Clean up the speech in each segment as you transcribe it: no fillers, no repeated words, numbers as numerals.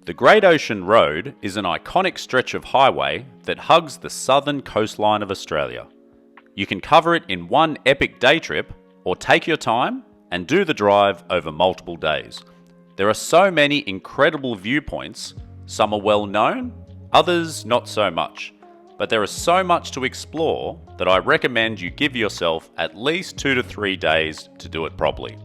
The Great Ocean Road is an iconic stretch of highway that hugs the southern coastline of Australia. You can cover it in one epic day trip, or take your time and do the drive over multiple days. There are so many incredible viewpoints, some are well known, others not so much. But there is so much to explore that I recommend you give yourself at least 2 to 3 days to do it properly.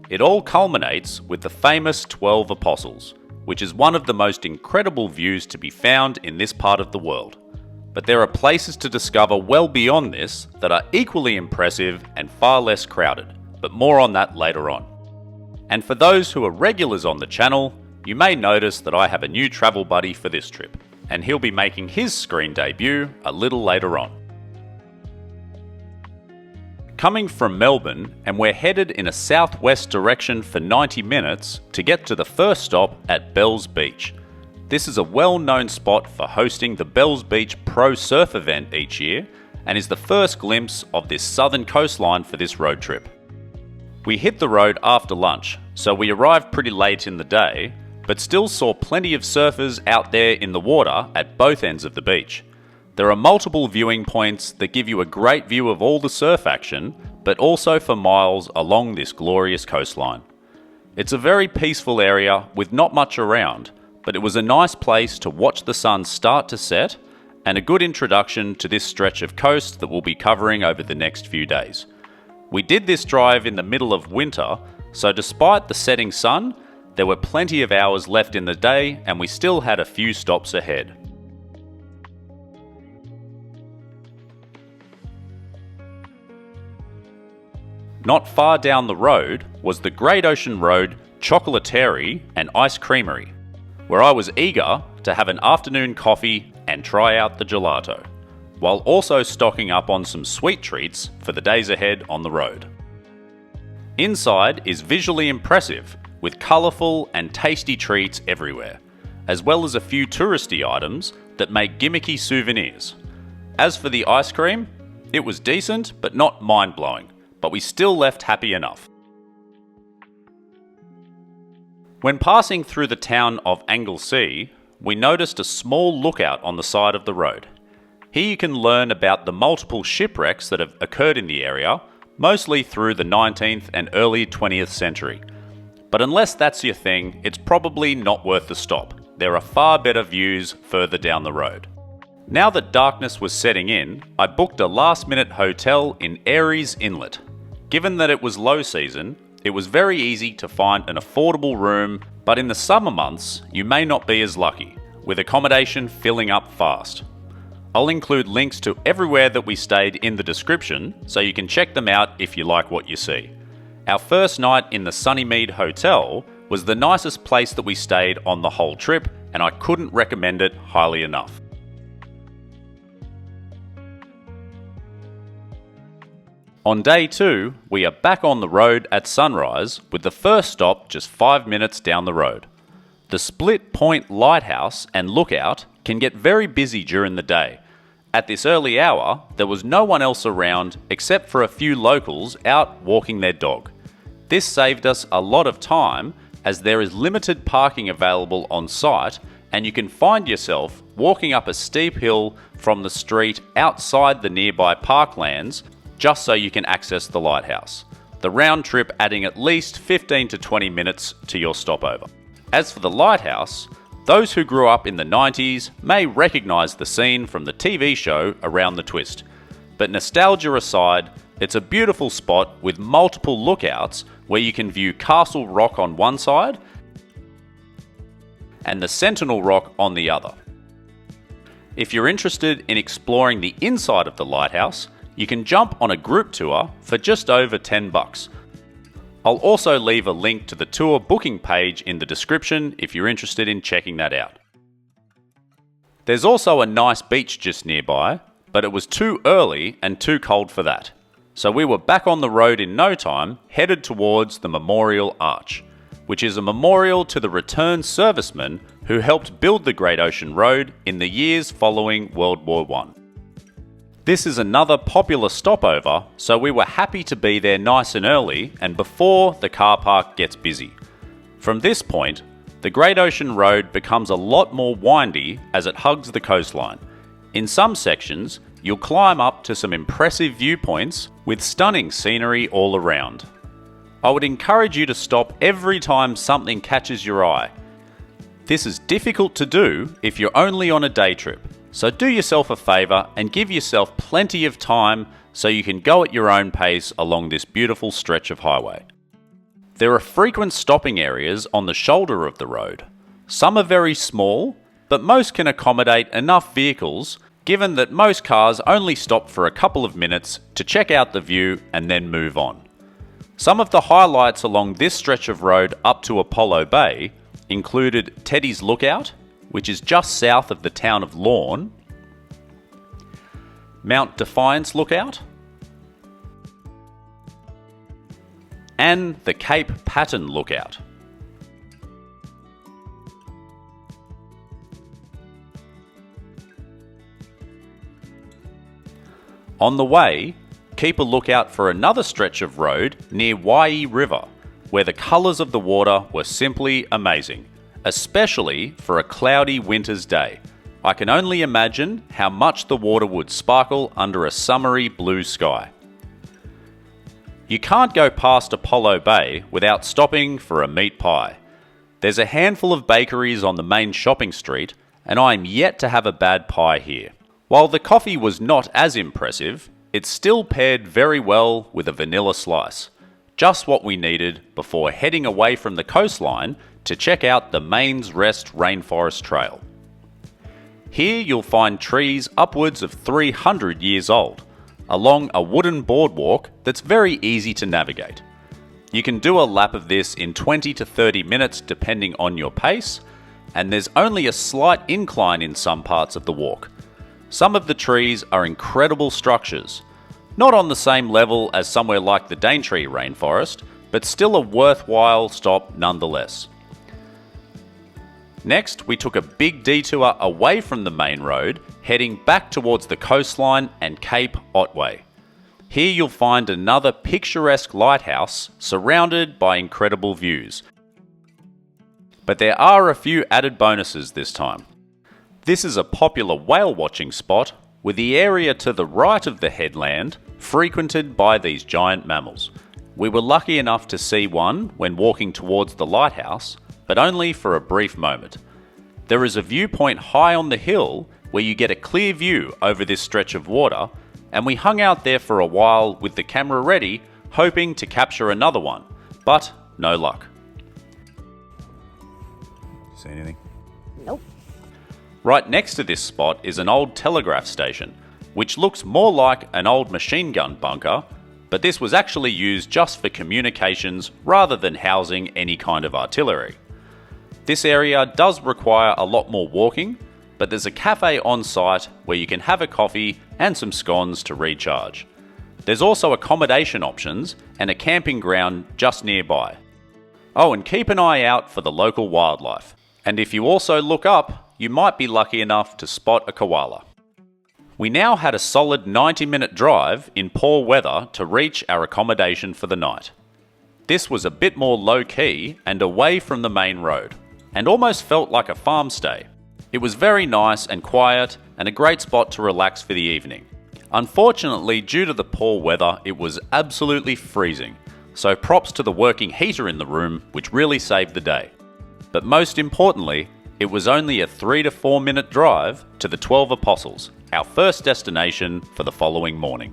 It all culminates with the famous 12 Apostles, which is one of the most incredible views to be found in this part of the world. But there are places to discover well beyond this that are equally impressive and far less crowded, but more on that later on. And for those who are regulars on the channel, you may notice that I have a new travel buddy for this trip, and he'll be making his screen debut a little later on. Coming from Melbourne, and we're headed in a southwest direction for 90 minutes to get to the first stop at Bells Beach. This is a well-known spot for hosting the Bells Beach Pro Surf event each year, and is the first glimpse of this southern coastline for this road trip. We hit the road after lunch, so we arrived pretty late in the day, but still saw plenty of surfers out there in the water at both ends of the beach. There are multiple viewing points that give you a great view of all the surf action, but also for miles along this glorious coastline. It's a very peaceful area with not much around, but it was a nice place to watch the sun start to set, and a good introduction to this stretch of coast that we'll be covering over the next few days. We did this drive in the middle of winter, so despite the setting sun, there were plenty of hours left in the day and we still had a few stops ahead. Not far down the road was the Great Ocean Road Chocolatieri and Ice Creamery, where I was eager to have an afternoon coffee and try out the gelato, while also stocking up on some sweet treats for the days ahead on the road. Inside is visually impressive, with colourful and tasty treats everywhere, as well as a few touristy items that make gimmicky souvenirs. As for the ice cream, it was decent but not mind-blowing, but we still left happy enough. When passing through the town of Anglesea, we noticed a small lookout on the side of the road. Here you can learn about the multiple shipwrecks that have occurred in the area, mostly through the 19th and early 20th century. But unless that's your thing, it's probably not worth the stop. There are far better views further down the road. Now that darkness was setting in, I booked a last-minute hotel in Aireys Inlet. Given that it was low season, it was very easy to find an affordable room, but in the summer months, you may not be as lucky, with accommodation filling up fast. I'll include links to everywhere that we stayed in the description, so you can check them out if you like what you see. Our first night in the Sunnymead Hotel was the nicest place that we stayed on the whole trip, and I couldn't recommend it highly enough. On day 2, we are back on the road at sunrise, with the first stop just 5 minutes down the road. The Split Point Lighthouse and Lookout can get very busy during the day. At this early hour, there was no one else around except for a few locals out walking their dog. This saved us a lot of time, as there is limited parking available on site, and you can find yourself walking up a steep hill from the street outside the nearby parklands just so you can access the lighthouse. The round trip adding at least 15 to 20 minutes to your stopover. As for the lighthouse, those who grew up in the 90s may recognise the scene from the TV show Around the Twist. But nostalgia aside, it's a beautiful spot with multiple lookouts where you can view Castle Rock on one side and the Sentinel Rock on the other. If you're interested in exploring the inside of the lighthouse, you can jump on a group tour for just over $10. I'll also leave a link to the tour booking page in the description if you're interested in checking that out. There's also a nice beach just nearby, but it was too early and too cold for that. So we were back on the road in no time, headed towards the Memorial Arch, which is a memorial to the returned servicemen who helped build the Great Ocean Road in the years following World War I. This is another popular stopover, so we were happy to be there nice and early and before the car park gets busy. From this point, The Great Ocean Road becomes a lot more windy as it hugs the coastline. In some sections, you'll climb up to some impressive viewpoints with stunning scenery all around. I would encourage you to stop every time something catches your eye. This is difficult to do if you're only on a day trip, so do yourself a favour and give yourself plenty of time so you can go at your own pace along this beautiful stretch of highway. There are frequent stopping areas on the shoulder of the road. Some are very small, but most can accommodate enough vehicles given that most cars only stop for a couple of minutes to check out the view and then move on. Some of the highlights along this stretch of road up to Apollo Bay included Teddy's Lookout, which is just south of the town of Lorne, Mount Defiance Lookout, and the Cape Patton Lookout. On the way, keep a lookout for another stretch of road near Waii River, where the colours of the water were simply amazing, especially for a cloudy winter's day. I can only imagine how much the water would sparkle under a summery blue sky. You can't go past Apollo Bay without stopping for a meat pie. There's a handful of bakeries on the main shopping street, and I am yet to have a bad pie here. While the coffee was not as impressive, it still paired very well with a vanilla slice. Just what we needed before heading away from the coastline to check out the Mains Rest Rainforest Trail. Here you'll find trees upwards of 300 years old, along a wooden boardwalk that's very easy to navigate. You can do a lap of this in 20 to 30 minutes depending on your pace, and there's only a slight incline in some parts of the walk. Some of the trees are incredible structures, not on the same level as somewhere like the Daintree Rainforest, but still a worthwhile stop nonetheless. Next, we took a big detour away from the main road, heading back towards the coastline and Cape Otway. Here you'll find another picturesque lighthouse surrounded by incredible views. But there are a few added bonuses this time. This is a popular whale watching spot, with the area to the right of the headland frequented by these giant mammals. We were lucky enough to see one when walking towards the lighthouse, but only for a brief moment. There is a viewpoint high on the hill where you get a clear view over this stretch of water, and we hung out there for a while with the camera ready, hoping to capture another one, but no luck. See anything? Nope. Right next to this spot is an old telegraph station, which looks more like an old machine gun bunker, but this was actually used just for communications rather than housing any kind of artillery. This area does require a lot more walking, but there's a cafe on site where you can have a coffee and some scones to recharge. There's also accommodation options and a camping ground just nearby. Oh, and keep an eye out for the local wildlife. And if you also look up, you might be lucky enough to spot a koala. We now had a solid 90-minute drive in poor weather to reach our accommodation for the night. This was a bit more low-key and away from the main road, and almost felt like a farm stay. It was very nice and quiet, and a great spot to relax for the evening. Unfortunately, due to the poor weather, it was absolutely freezing, so props to the working heater in the room, which really saved the day. But most importantly, it was only a 3 to 4 minute drive to the 12 Apostles, our first destination for the following morning.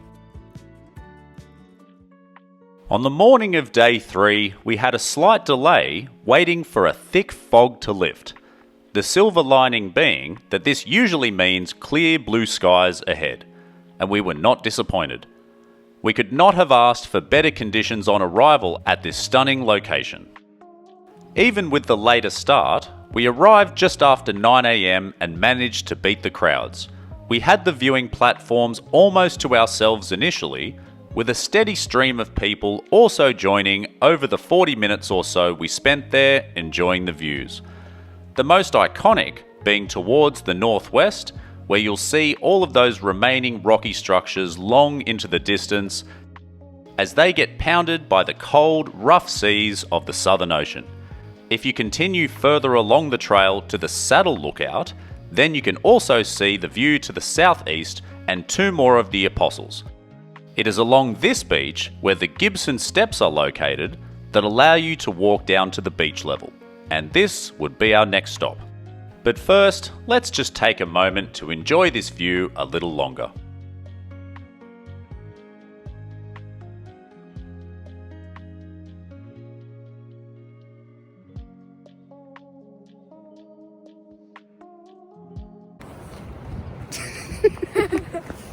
On the morning of day 3, we had a slight delay waiting for a thick fog to lift. The silver lining being that this usually means clear blue skies ahead, and we were not disappointed. We could not have asked for better conditions on arrival at this stunning location. Even with the later start, we arrived just after 9 AM and managed to beat the crowds. We had the viewing platforms almost to ourselves initially, with a steady stream of people also joining over the 40 minutes or so we spent there enjoying the views. The most iconic being towards the northwest, where you'll see all of those remaining rocky structures long into the distance as they get pounded by the cold, rough seas of the Southern Ocean. If you continue further along the trail to the Saddle Lookout, then you can also see the view to the southeast and 2 more of the Apostles. It is along this beach where the Gibson Steps are located that allow you to walk down to the beach level, and this would be our next stop. But first, let's just take a moment to enjoy this view a little longer.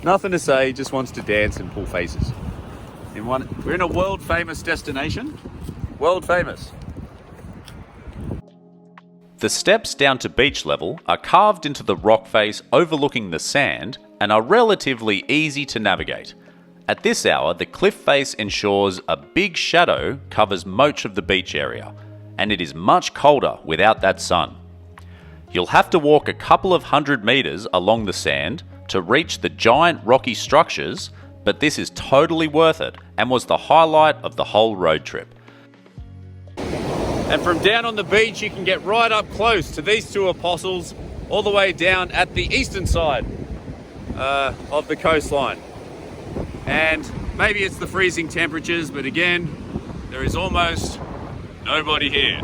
Nothing to say, just wants to dance and pull faces. We're in a world famous destination. World famous. The steps down to beach level are carved into the rock face overlooking the sand and are relatively easy to navigate. At this hour, the cliff face ensures a big shadow covers much of the beach area, and it is much colder without that sun. You'll have to walk a couple of 100 meters along the sand to reach the giant rocky structures, but this is totally worth it and was the highlight of the whole road trip. And from down on the beach, you can get right up close to these 2 Apostles, all the way down at the eastern side of the coastline. And maybe it's the freezing temperatures, but again, there is almost nobody here.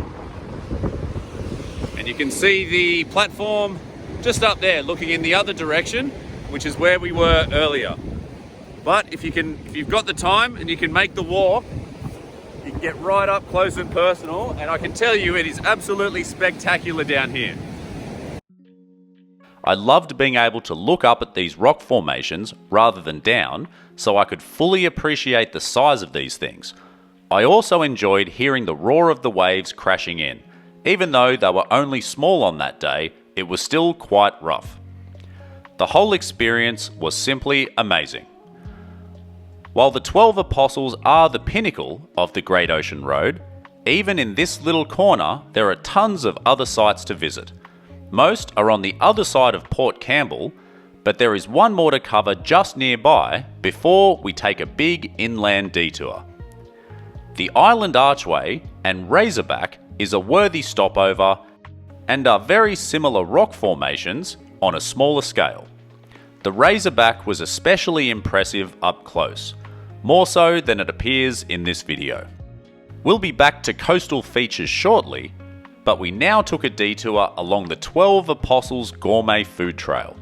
And you can see the platform just up there, looking in the other direction, which is where we were earlier. But if you've got the time and you can make the walk, you can get right up close and personal, and I can tell you it is absolutely spectacular down here. I loved being able to look up at these rock formations rather than down, so I could fully appreciate the size of these things. I also enjoyed hearing the roar of the waves crashing in. Even though they were only small on that day, it was still quite rough. The whole experience was simply amazing. While the 12 Apostles are the pinnacle of the Great Ocean Road, even in this little corner there are tons of other sites to visit. Most are on the other side of Port Campbell, but there is one more to cover just nearby before we take a big inland detour. The Island Archway and Razorback is a worthy stopover and are very similar rock formations on a smaller scale. The Razorback was especially impressive up close, more so than it appears in this video. We'll be back to coastal features shortly, but we now took a detour along the 12 Apostles Gourmet Food Trail.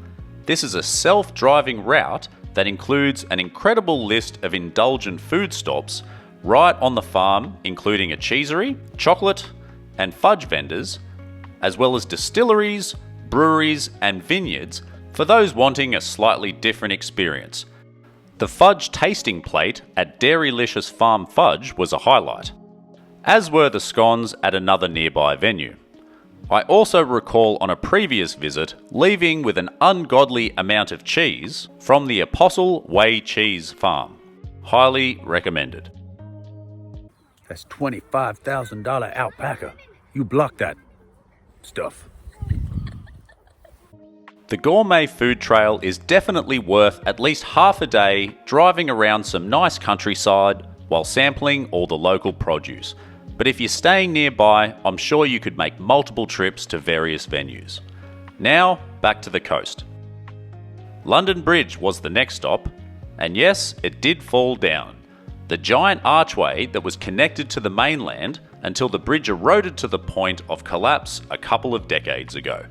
This is a self-driving route that includes an incredible list of indulgent food stops right on the farm, including a cheesery, chocolate and fudge vendors, as well as distilleries, breweries and vineyards for those wanting a slightly different experience. The fudge tasting plate at Dairylicious Farm Fudge was a highlight, as were the scones at another nearby venue. I also recall on a previous visit leaving with an ungodly amount of cheese from the Apostle Way Cheese Farm. Highly recommended. That's $25,000 alpaca. You block that stuff. The Gourmet Food Trail is definitely worth at least half a day driving around some nice countryside while sampling all the local produce. But if you're staying nearby, I'm sure you could make multiple trips to various venues. Now, back to the coast. London Bridge was the next stop, and yes, it did fall down. The giant archway that was connected to the mainland until the bridge eroded to the point of collapse a couple of decades ago.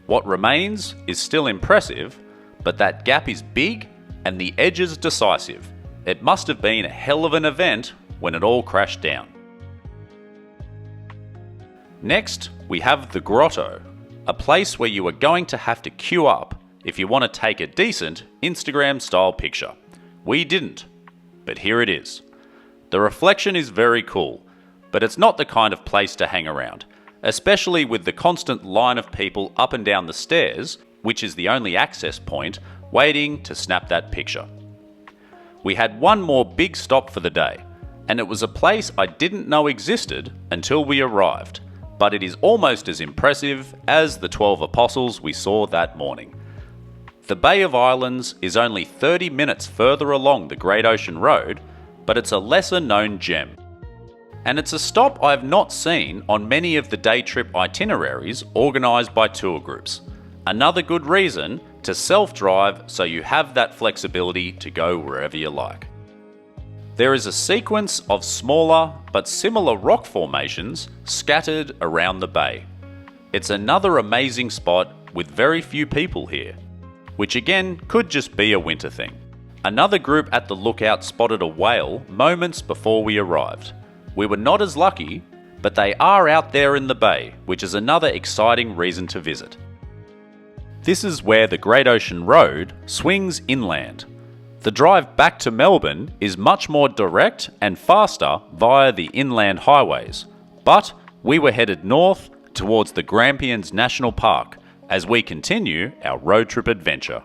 What remains is still impressive, but that gap is big and the edges decisive. It must have been a hell of an event when it all crashed down. Next, we have the Grotto, a place where you are going to have to queue up if you want to take a decent Instagram-style picture. We didn't, but here it is. The reflection is very cool, but it's not the kind of place to hang around, especially with the constant line of people up and down the stairs, which is the only access point, waiting to snap that picture. We had one more big stop for the day, and it was a place I didn't know existed until we arrived, but it is almost as impressive as the 12 Apostles we saw that morning. The Bay of Islands is only 30 minutes further along the Great Ocean Road, but it's a lesser known gem. and it's a stop I've not seen on many of the day trip itineraries organised by tour groups. Another good reason to self-drive so you have that flexibility to go wherever you like. There is a sequence of smaller but similar rock formations scattered around the bay. It's another amazing spot with very few people here, which again could just be a winter thing. Another group at the lookout spotted a whale moments before we arrived. We were not as lucky, but they are out there in the bay, which is another exciting reason to visit. This is where the Great Ocean Road swings inland. The drive back to Melbourne is much more direct and faster via the inland highways, but we were headed north towards the Grampians National Park as we continue our road trip adventure.